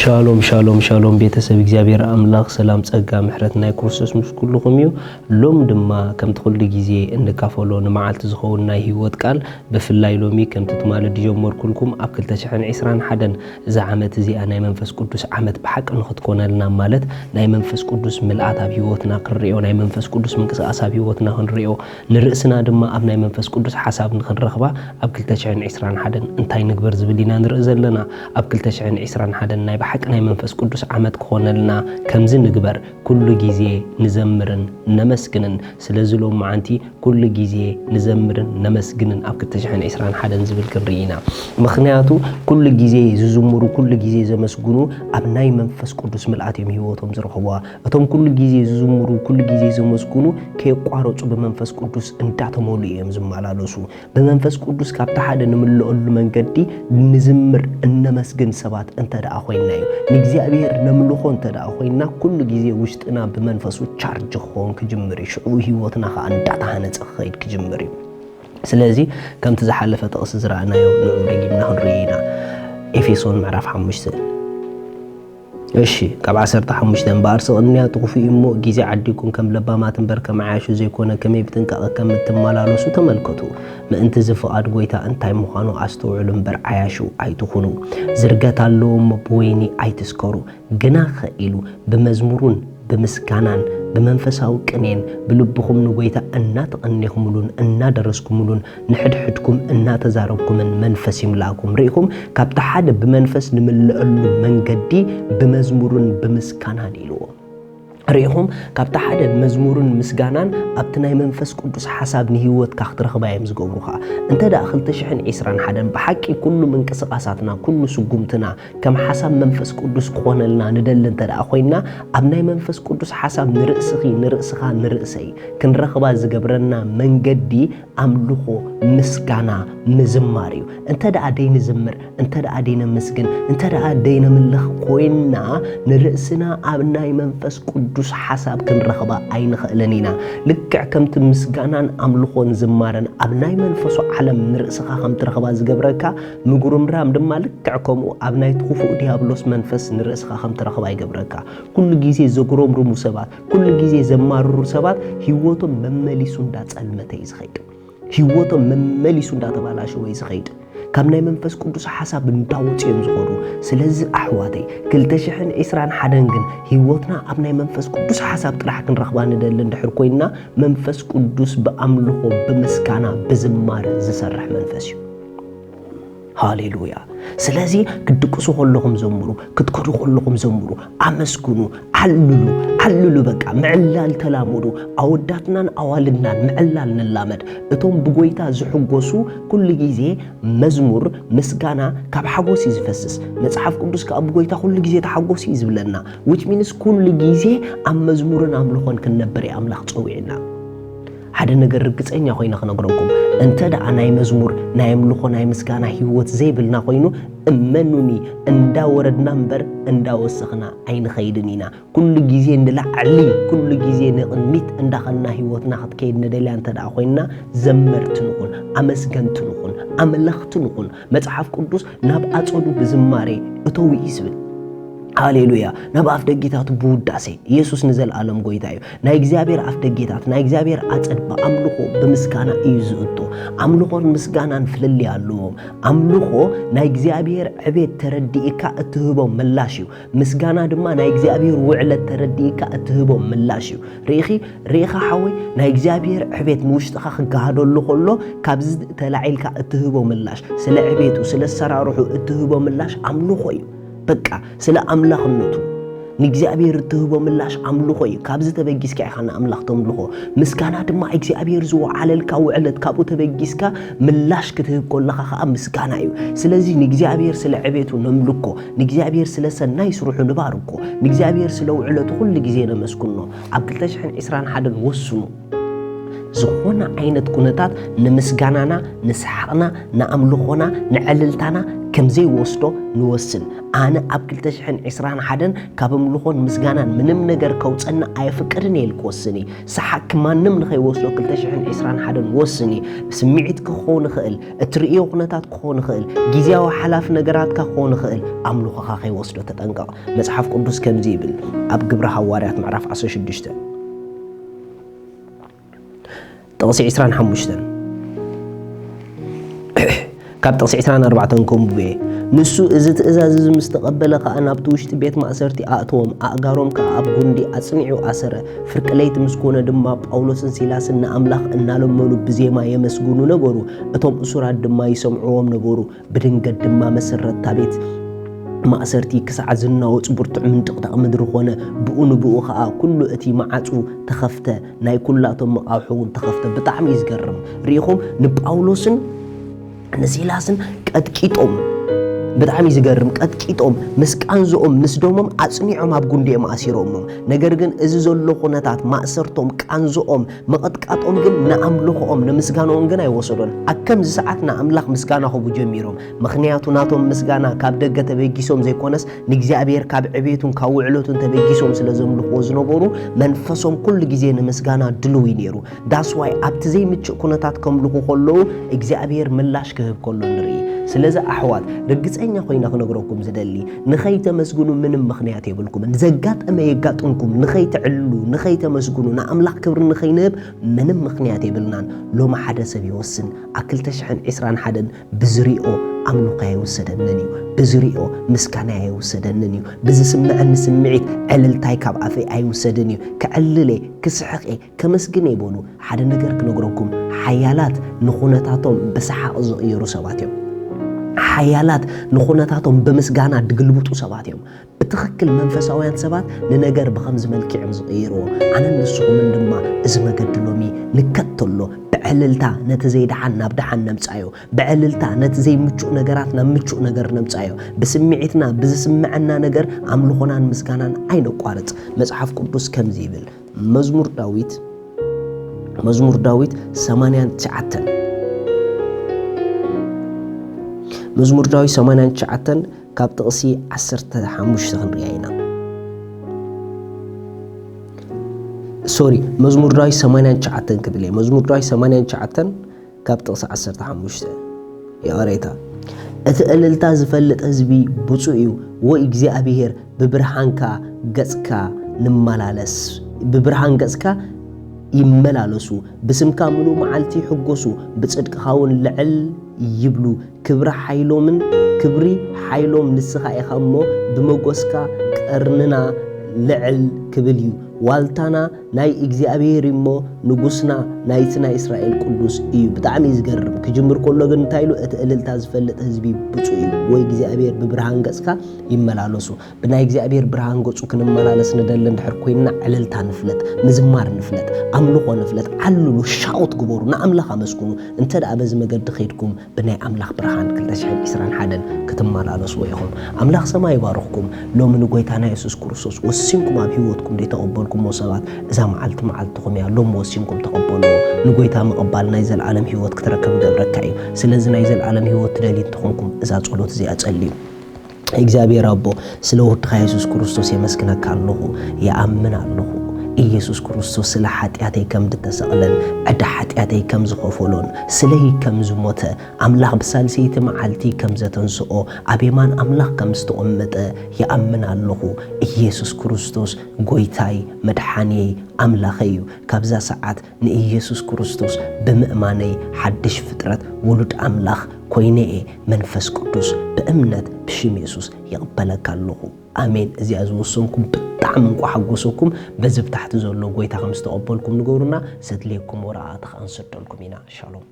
ሻሎም ሻሎም ሻሎም ቤተሰብ እግዚአብሔር አምላክ ሰላም ጸጋ ምሕረት ናይ ክርስቶስ ምስ ኩልኩም እዩ ሎም ድማ ከምቲ ኩሉ ግዜ እንካፈሎ ንመዓልቲ ዝኸውን ናይ ህይወት ቃል በፍላይ ሎሚ ከምቲ ትማለድ ጀመርኩልኩም ኣብ 2021 እዚ ዓመት እዚኣ ናይ መንፈስ ቅዱስ ዓመት ብሓቂ ንኽትኮነልና ማለት ናይ መንፈስ ቅዱስ ምልአት ኣብ ህይወትና ክንሪኦ ናይ መንፈስ ቅዱስ ምንቅስቃስ ኣብ ህይወትና ክንሪኦ ንርእስና ድማ ኣብ ናይ መንፈስ ቅዱስ ሓሳብ ንኽንረኽባ ኣብ 2021 እንታይ ንግበር ዝብል ኢና ንርኢ ዘለና ኣብ 2021 ናይ بحق ناي منفس قدس عمد كونلنا كمز نجبر كل جزء نزمرن نمسكنن سلزلو معنتي كل جزء نزمرن نمسكنن أبكر تجحن إسران حدا نزبل كرينا مخنياتو كل جزء زمرو كل جزء زمسكنو أبناي منفس قدس ملعتهم هيوتهم زرخوا أتهم كل جزء زمرو كل جزء زمسكنو كي قارو بمنفس قدس انتعتهم وليهم زمالالوسو بمنفس قدس كابت حدا نملو من قدي نزمر نمسكن سبات انت دا أخوين نجزيابير نملخون تدا خوينا كل جزء وشتنا بمنفسو تشارج خون كجمري شو هيوتنا خان دعتها نتخيل كجمري سلازي كم تزحلفه تقص زرعنا يوم نعرينا هنرينا إفيسون معرف حمشتن እሺ ከ10 5 ባርሶ እንያ ጥቁፊ እሞ ጊዜ አዲኩን ከም ለባማትን በርከ ማዓሹ ዘይኮነ ከመይ ብጥንቃቀ ከምትማላለሱ ተመልከቱ ምእንቲ ዝፈቃድ ጎይታ እንታይ ምዃኑ አስተውዕሉም በር አያሹ አይትኹኑ ዝርገታለውም በወይኒ አይትስከሩ ግና ኸኢሉ በመዝሙሩን በመስካናን بمنفساو كنين بلبخم نويتا أنا تقنيكمولون أنا درسكمولون نحدكم أنا تزاربكم من منفسي ملاكم ريكم كابتا حد بمنفس نملألو من قدي بمزمورون بمسكانان إلو ريهم كابتا حد مزمورون مسكانان أبتناي منفس قدس حساب نهيوت كاختر خبايم زقوبروها انت داخل تشحن عسران حدا بحكي كل من كسقاساتنا كل سقومتنا كم حساب منفس قدس قوانا لنا ندل انت دا أخوينا أبناي منفس قدس حساب نرأسي كن رخبا زقبرنا من قدي أملوخو مسكانا مزماريو انت دا أدين زمر انت دا أدين مسكن انت دا أدين ملخ قوينا نرأسنا أبناي منفس قدس حساب كن رخبا أين خلنينا لكع كم تمسكانان أملخون زمارن أبناي منفسو علم نرأسخا خم ترخبا زقبركا مقرم رام دما لكعكم أبناي تخوفو ديابلوس منفس نرأسخا خم ترخبا يقبركا كل جيزي زقروم رمو سبات كل جيزي زمارو سبات هيوتو ممليسون دات المتى يزخيد هيوتو ممليسون دات بالاشو يزخيد كم ناي منفس قدس حساب نداوت يمزغرو سلازي أحواتي كل تشحن إسران حدنجن هيوتنا أبناي منفس قدس حساب طرح كن رخبان دلن دحر كوينا منفس قدس بأملخو بمسكانا بزمار زسرح منفسيو هاليلويا سلازي كدقسو كلهم زمرو كتكدو كلهم زمرو أمسكنو عللو بقى معلال تلامودو أوداتنا أوالدنا معلال نلامد اتوم بقويتا زحقوسو كل جيزي مزمور مسكانا كاب حقوسي زفسس مصحف قدس كاب بقويتا كل جيزي تحقوسي زبلنا which means كل جيزي أم مزمورنا أملخون كنبري أملخ تصويعنا هذا نجر رجعنا خوينا خنقرنكم أنت دا أنا مزمور نايم لخو نايم مسكانا هيوت زيبلنا خوينو أمنوني أندا ورد نمبر أندا وسخنا عين خيدنينا كل جزء ندلع علي كل جزء نقميت أندا خلنا هيوتنا خد كيد ندلع أنت دا خوينا زمرت نقول أمسكنت نقول أملخت نقول متحف قدوس نبقى تصودو بزماري أتوي يسبل هاليلويا نبقى في دقيقات بوداسي يسوس نزل عالم قويتايو نا إجزابير في دقيقات نا إجزابير أتصد بأملخو بمسكانا إيزوتو أملخو المسكانا نفللي اللوم أملخو نا إجزابير عبيد ترديكا اتهبو ملاشيو مسكانا دما نا إجزابير وعلة ترديكا اتهبو ملاشيو ريخا حوي نا إجزابير عبيد موشتخا خقادو اللخولو كابزد تلاعيلكا اتهبو ملاش سلا عبيدو سلا سراروحو اتهبو ملاش أملخويو بقى سلا أملاخ النوتو نجزابير تهبو ملاش أملخوي كابز تبجيس كي خنا أملاخ تملخو مسكانا دما إجزابير زو على الكاو علت كابو تبجيس كا ملاش كتهب كل خا مسكانا يو سلازي نجزابير سلا عبيتو نملكو نجزابير سلا سنايس روحو نباركو نجزابير سلا وعلت كل جزينا مسكنو عبد التشحن إسران حدا وسنو ዝኾነ ዓይነት ኩነታት ንምስጋናና ንስሓቕና ንኣምልኾና ንዕልልታና ከምዘይ ወስዶ ንወስን ኣነ ኣብ 2021 ካብ ኣምልኾን ምስጋናን ምንም ነገር ከውፀና ኣይፍቅድን ኢልኩ ወስኒ ሰሓክ ማንም ንኸይወስዶ 2021 ወስኒ ስምዒት ክኾን ይኽእል እትርእዮ ኩነታት ክኾን ይኽእል ጊዜያዊ ሓላፍ ነገራትካ ክኾን ይኽእል ኣምልኾኻ ከይወስዶ ተጠንቀቕ መጽሓፍ ቅዱስ ከምዚ ይብል ኣብ ግብረ ሐዋርያት ምዕራፍ 16 ጥቕሲ 25 ካብ ጥቕሲ 24 ከምብየ ንሱ እዚ ትእዛዝ እዚ ምስ ተቐበለ ከዓ ናብቲ ውሽጢ ቤት ማእሰርቲ ኣእትዎም ኣእጋሮም ከዓ ኣብ ጉንዲ ኣጽኒዑ ኣሰረ ፍርቂ ለይቲ ምስ ኮነ ድማ ጳውሎስን ሲላስን ንኣምላኽ እናለመኑ ብዜማ የመስግኑ ነበሩ እቶም እሱራት ድማ ይሰምዕዎም ነበሩ ብድንገት ድማ መሰረታ ቤት ማእሰርቲ ክሳዕ ዝናወፅ ብርቱዕ ምንጥቕጣቕ ምድሪ ኾነ ብኡ ንብኡ ከዓ ኩሉ እቲ ማዓፁ ተኸፍተ ናይ ኩላቶም መቃውሑ እውን ተኸፍተ ብጣዕሚ ይዝገርም ርኢኹም ንጳውሎስን ንሲላስን ቀጥቂጦም ብጣዕሚ ዝገርም ቀጥቂጦም ምስ ቃንዝኦም ምስ ደሞም ኣጽኒዖም ኣብ ጉንዲኦም ኣሲሮሞም ነገር ግን እዚ ዘሎ ኩነታት ማእሰርቶም ቃንዝኦም መቐጥቃጦም ግን ንኣምልኾኦም ንምስጋኖም ግን ኣይወሰዶን ኣከምዚ ሰዓት ንኣምላኽ ምስጋና ኸቡ ጀሚሮም ምኽንያቱ ናቶም ምስጋና ካብ ደገ ተበጊሶም ዘይኮነስ ንእግዚአብሔር ካብ ዕቤቱን ካብ ውዕሎቱን ተበጊሶም ስለ ዘምልኽዎ ዝነበሩ መንፈሶም ኩሉ ግዜ ንምስጋና ድልው ነይሩ ዳስዋይ ኣብቲ ዘይምችእ ኩነታት ከምልኹ ከለዉ እግዚአብሔር ምላሽ ክህብ ከሎ ንርኢ ስለዚ ኣሕዋት ርግፀኛ ኮይና ክነግረኩም ዝደሊ ንኸይተመስግኑ ምንም ምኽንያት የብልኩም ንዘጋጠመ የጋጥምኩም ንኸይትዕልሉ ንኸይተመስግኑ ንኣምላኽ ክብሪ ንኸይንህብ ምንም ምኽንያት የብልናን ሎማ ሓደ ሰብ ይወስን ኣብ 2021 ብዝሪኦ ኣምልኾ ኣይወሰደንን እዩ ብዝሪኦ ምስጋና ኣይወሰደንን እዩ ብዝስምዐኒ ስምዒት ዕልልታይ ካብ ኣፈይ ኣይወሰድን እዩ ክዕልለ ክስሕቕ ከመስግን ይበሉ ሓደ ነገር ክነግረኩም ሓያላት ንኹነታቶም ብሰሓቕ ዝቕይሩ ሰባት እዮም ሓያላት ንኹነታቶም ብምስጋና ድግልብጡ ሰባት እዮም ብትኽክል መንፈሳውያን ሰባት ንነገር ብኸምዚ መልክዕም ዝቕይርዎ ኣነ ንስኹምን ድማ እዚ መገዲ ሎሚ ንከተሎ ብዕልልታ ነቲ ዘይድሓን ናብ ድሓን ነምፃዮ ብዕልልታ ነቲ ዘይምቹእ ነገራት ናብ ምቹእ ነገር ነምፃዮ ብስምዒትና ብዝስምዐና ነገር ኣምልኾናን ምስጋናን ኣይነቋርፅ መጽሓፍ ቅዱስ ከምዚ ይብል መዝሙር ዳዊት 89 መዝሙር ዳዊት 89 ካብ ጥቕሲ 15 ክንሪኣ ኢና መዝሙር ዳዊት 89 ክብል መዝሙር ዳዊት 89 ካብ ጥቕሲ 15 የቐሬታ እቲ ዕልልታ ዝፈልጥ ህዝቢ ብፁዕ እዩ ወይ እግዚኣብሔር ብብርሃንካ ገጽካ ንመላለስ ብብርሃን ገጽካ ይመላለሱ ብስምካ ምሉእ መዓልቲ ይሕጎሱ ብጽድቅኻ እውን ልዕል ይብሉ ክብሪ ሓይሎም ንስኻ ኢኻ እሞ ብመጎስካ ቀርንና ልዕል ክብል እዩ ዋልታና ናይ እግዚአብሔር እሞ ንጉስና ናይቲ ናይ እስራኤል ቅዱስ እዩ ብጣዕሚ ዝገርም ክጅምር ከሎ ግን እንታይ ኢሉ እቲ ዕልልታ ዝፈልጥ ህዝቢ ብፁዕ እዩ ወይ እግዚአብሔር ብብርሃን ገጽካ ይመላለሱ ብናይ እግዚአብሔር ብርሃን ገጹ ክንመላለስ ንደሊ እንድሕር ኮይንና ዕልልታ ንፍለጥ ምዝማር ንፍለጥ ኣምልኾ ንፍለጥ ዓልሉ ሻውት ግበሩ ንኣምላኽ ኣመስግኑ እንተ ደኣ በዚ መገዲ ኸይድኩም ብናይ ኣምላኽ ብርሃን 2021 ክትመላለሱ ኢኹም ኣምላኽ ሰማይ ይባርኽኩም ሎሚ ንጎይታና ኢየሱስ ክርስቶስ ወሲንኩም ኣብ ህይወትኩም ተቐበልኩም ሰባት እዛ መዓልትኹም እያ ሎም ወሲንኩም ተቐበሉ ንጎይታ ምቕባል ናይ ዘለዓለም ህይወት ክትረከቡ ደብረካ እዩ ስለዚ ናይ ዘለዓለም ህይወት ትደሊ እንትኾንኩም እዛ ጸሎት እዚኣ ጸልዩ እግዚአብሔር አቦ ስለ ወድኻ ኢየሱስ ክርስቶስ የመስግነካ ኣለኹ የኣምን ኣለኹ ኢየሱስ ክርስቶስ ስለ ኃጢአተይ ከም ድተሰቕለን ዕዳ ኃጢአተይ ከም ዝኸፈሎን ስለይ ከም ዝሞተ ኣምላኽ ብሳልሰይቲ መዓልቲ ከም ዘተንስኦ ኣቤማን ኣምላኽ ከም ዝተቐመጠ የኣምን ኣለኹ ኢየሱስ ክርስቶስ ጎይታይ መድሓኒይ ኣምላኸይ እዩ ካብዛ ሰዓት ንኢየሱስ ክርስቶስ ብምእማነይ ሓድሽ ፍጥረት ውሉድ ኣምላኽ ኮይነየ መንፈስ ቅዱስ በእምነት ብሽም ኢየሱስ ይቕበለካ ኣለኹ አሜን እዚኣ ዝወሰንኩም ብጣዕሚ እንቋሓጎሰኩም በዚ ብታሕቲ ዘሎ ጎይታ ከም ዝተቐበልኩም ንገብሩና ዘድልየኩም ወረኣት ከንሰደልኩም ኢና ሻሎም